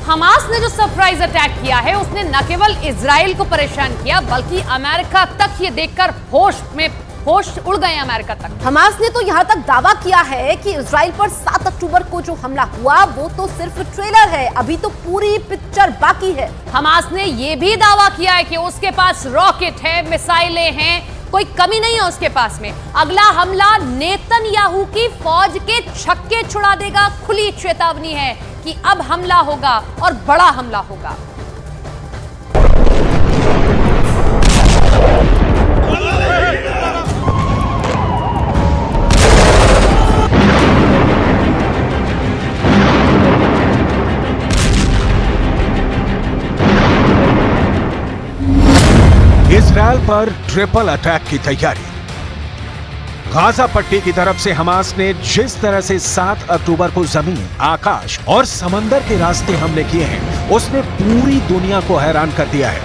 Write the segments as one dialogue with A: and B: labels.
A: Hamas ने जो surprise attack किया है उसने न केवल इजराइल को परेशान किया बल्कि अमेरिका तक ये देखकर होश उड़ गए अमेरिका तक।
B: हमास ने तो यहां तक दावा किया है कि इजराइल पर 7 अक्टूबर को जो हमला हुआ वो तो सिर्फ ट्रेलर है, अभी तो पूरी पिक्चर बाकी है।
A: हमास ने यह भी दावा किया है कि उसके पास रॉकेट है, मिसाइलें हैं, कोई कमी नहीं है उसके पास में। अगला हमला नेतन्याहू की फौज के छक्के छुड़ा देगा। खुली चेतावनी है कि अब हमला होगा और बड़ा हमला होगा।
C: इजरायल पर ट्रिपल अटैक की तैयारी। गाजा पट्टी की तरफ से हमास ने जिस तरह से 7 अक्टूबर को जमीन, आकाश और समंदर के रास्ते हमले किए हैं उसने पूरी दुनिया को हैरान कर दिया है।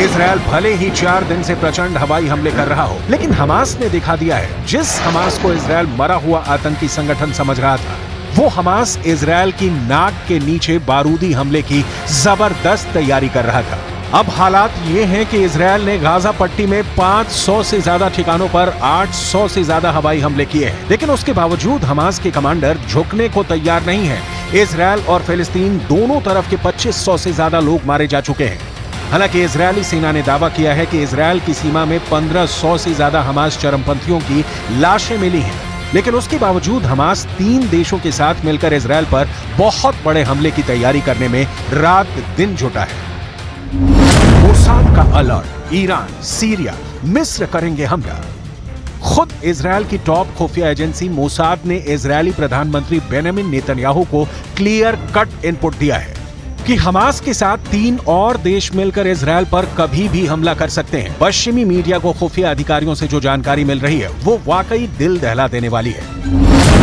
C: इजरायल भले ही 4 दिन से प्रचंड हवाई हमले कर रहा हो, लेकिन हमास ने दिखा दिया है जिस हमास को इजरायल मरा हुआ आतंकी संगठन समझ रहा था, वो हमास इजरायल की नाक के नीचे बारूदी हमले की जबरदस्त तैयारी कर रहा था। अब हालात ये हैं कि इजरायल ने गाजा पट्टी में 500 से ज्यादा ठिकानों पर 800 से ज्यादा हवाई हमले किए हैं, लेकिन उसके बावजूद हमास के कमांडर झुकने को तैयार नहीं हैं। इजरायल और फिलिस्तीन दोनों तरफ के 2500 से ज्यादा लोग मारे जा चुके हैं। हालांकि इजरायली सेना ने दावा किया है कि इजरायल की सीमा में 1500 से ज्यादा हमास चरमपंथियों की लाशें मिली हैं, लेकिन उसके बावजूद हमास 3 देशों के साथ मिलकर इजरायल पर बहुत बड़े हमले की तैयारी करने में रात दिन जुटा है। मोसाद का अलर्ट, ईरान, सीरिया, मिस्र करेंगे हमला। खुद इजरायल की टॉप खुफिया एजेंसी मोसाद ने इजरायली प्रधानमंत्री बेंजामिन नेतन्याहू को क्लियर कट इनपुट दिया है कि हमास के साथ 3 और देश मिलकर इजरायल पर कभी भी हमला कर सकते हैं। पश्चिमी मीडिया को खुफिया अधिकारियों से जो जानकारी मिल रही है वो वाकई दिल दहला देने वाली है।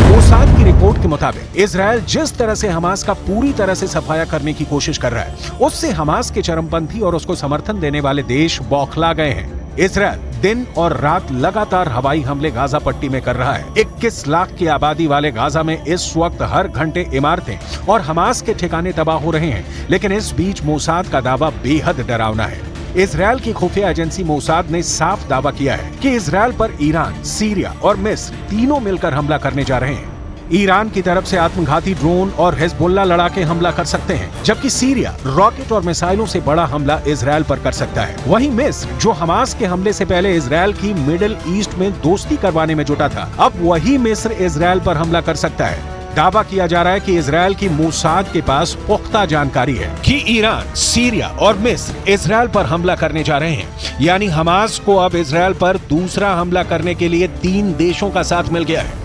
C: मोसाद की रिपोर्ट के मुताबिक इजरायल जिस तरह से हमास का पूरी तरह से सफाया करने की कोशिश कर रहा है, उससे हमास के चरमपंथी और उसको समर्थन देने वाले देश बौखला गए हैं। इजरायल दिन और रात लगातार हवाई हमले गाजा पट्टी में कर रहा है। 21 लाख की आबादी वाले गाजा में इस वक्त हर घंटे इमारतें और हमास के ठिकाने तबाह हो रहे हैं, लेकिन इस बीच मोसाद का दावा बेहद डरावना है। इजरायल की खुफिया एजेंसी मोसाद ने साफ दावा किया है कि इजरायल पर ईरान, सीरिया और मिस्र तीनों मिलकर हमला करने जा रहे हैं। ईरान की तरफ से आत्मघाती ड्रोन और हिजबुल्लाह लड़ाके हमला कर सकते हैं, जबकि सीरिया रॉकेट और मिसाइलों से बड़ा हमला इजरायल पर कर सकता है। वहीं मिस्र, जो हमास के हमले से पहले इजरायल की मिडिल ईस्ट में दोस्ती करवाने में जुटा था, अब वही मिस्र इजरायल पर हमला कर सकता है। दावा किया जा रहा है कि इजरायल की मोसाद के पास पुख्ता जानकारी है कि ईरान, सीरिया और मिस्र इजरायल पर हमला करने जा रहे हैं। यानी हमास को अब इजरायल पर दूसरा हमला करने के लिए 3 देशों का साथ मिल गया है।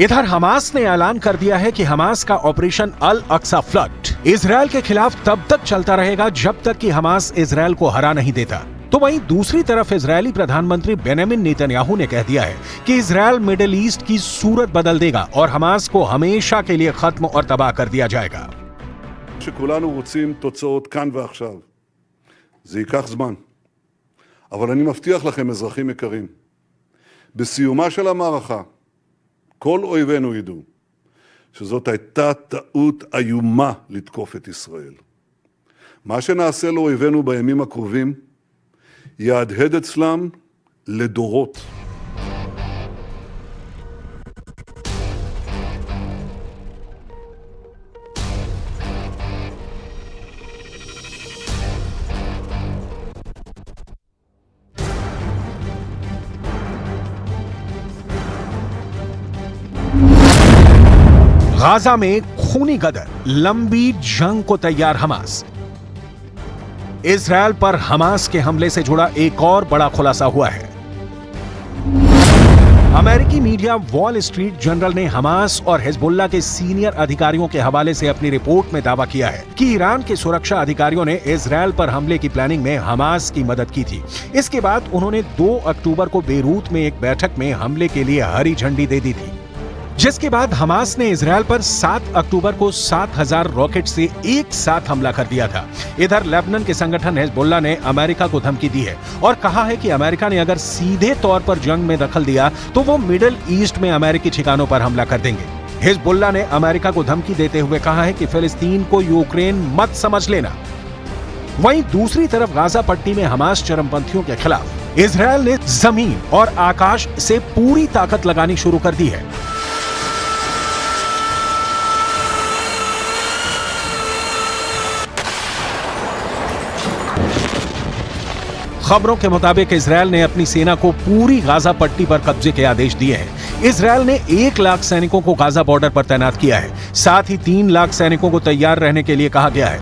C: इधर हमास ने ऐलान कर दिया है कि हमास का ऑपरेशन अल अक्सा फ्लड इजरायल के खिलाफ तब तक चलता रहेगा जब तक कि हमास इजरायल को हरा नहीं देता। तो वहीं दूसरी तरफ इजरायली प्रधानमंत्री बेंजामिन नेतन्याहू ने कह दिया है कि इजरायल मिडिल ईस्ट की सूरत बदल देगा और हमास को हमेशा के लिए खत्म और तबाह कर दिया जाएगा।
D: שכולנו רוצים תוצאות כאן ועכשיו. זה ייקח זמן. אבל אני מבטיח לכם, אזרחים יקרים, בסיומה של המערכה, כל אויבינו ידעו שזאת הייתה טעות איומה לתקוף את ישראל. מה שנעשה לאויבינו בימים הקרובים יהדהד אצלם לדורות.
C: गाजा में खूनी गदर, लंबी जंग को तैयार हमास। इजरायल पर हमास के हमले से जुड़ा एक और बड़ा खुलासा हुआ है। अमेरिकी मीडिया वॉल स्ट्रीट जर्नल ने हमास और हिजबुल्लाह के सीनियर अधिकारियों के हवाले से अपनी रिपोर्ट में दावा किया है कि ईरान के सुरक्षा अधिकारियों ने इजरायल पर हमले की प्लानिंग में हमास की मदद की थी। इसके बाद उन्होंने 2 अक्टूबर को बेरूत में एक बैठक में हमले के लिए हरी झंडी दे दी थी, जिसके बाद हमास ने इजरायल पर 7 अक्टूबर को 7000 रॉकेट से एक साथ हमला कर दिया था। इधर लेबनान के संगठन हिजबुल्लाह ने अमेरिका को धमकी दी है और कहा है कि अमेरिका ने अगर सीधे तौर पर जंग में दखल दिया तो वो मिडिल ईस्ट में अमेरिकी ठिकानों पर हमला कर देंगे। हिजबुल्लाह ने अमेरिका को धमकी देते हुए कहा है कि फिलिस्तीन को यूक्रेन मत समझ लेना। वहीं दूसरी तरफ गाजा पट्टी में हमास चरमपंथियों के खिलाफ इजरायल ने जमीन और आकाश से पूरी ताकत लगानी शुरू कर दी है। खबरों के मुताबिक इजरायल ने अपनी सेना को पूरी गाजा पट्टी पर कब्जे के आदेश दिए हैं। इजरायल ने 1 लाख सैनिकों को गाजा बॉर्डर पर तैनात किया है। साथ ही 3 लाख सैनिकों को तैयार रहने के लिए कहा गया है।